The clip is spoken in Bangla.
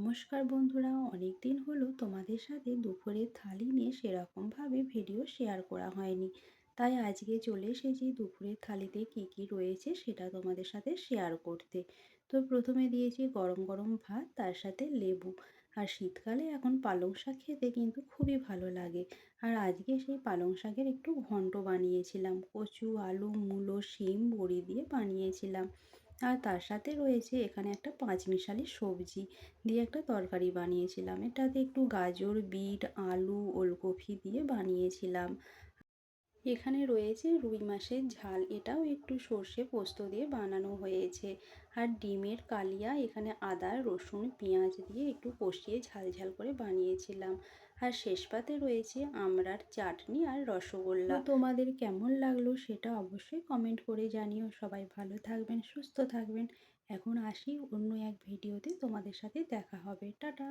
নমস্কার বন্ধুরা, অনেক দিন হলো তোমাদের সাথে দুপুরের থালি নিয়ে সেরকমভাবে ভিডিও শেয়ার করা হয়নি। তাই আজকে চলে এসেছি দুপুরের থালিতে কি কি রয়েছে সেটা তোমাদের সাথে শেয়ার করতে। তো প্রথমে দিয়েছি গরম গরম ভাত, তার সাথে লেবু। আর শীতকালে এখন পালং শাক খেতে কিন্তু খুবই ভালো লাগে। আর আজকে সেই পালং শাকের একটু ঘন্ট বানিয়েছিলাম, কচু, আলু, মূলো, শিম, বড়ি দিয়ে বানিয়েছিলাম। আর তার সাথে রয়েছে এখানে একটা পাঁচমিশালি সবজি দিয়ে একটা তরকারি বানিয়েছিলাম। এটাতে একটু গাজর, বিট, আলু, ওলকপি দিয়ে বানিয়েছিলাম। এখানে রয়েছে রুই মাছের ঝাল, এটাও একটু সর্ষে পোস্ত দিয়ে বানানো হয়েছে। আর ডিমের কালিয়া এখানে আদা, রসুন, পেঁয়াজ দিয়ে একটু কষিয়ে ঝাল ঝাল করে বানিয়েছিলাম। আর শেষ পাতে রয়েছে আমড়ার চাটনি আর রসগোল্লা। তো তোমাদের কেমন লাগলো সেটা অবশ্যই কমেন্ট করে জানিও। সবাই ভালো থাকবেন, সুস্থ থাকবেন। এখন আসি, অন্য এক ভিডিওতে তোমাদের সাথে দেখা হবে। টাটা।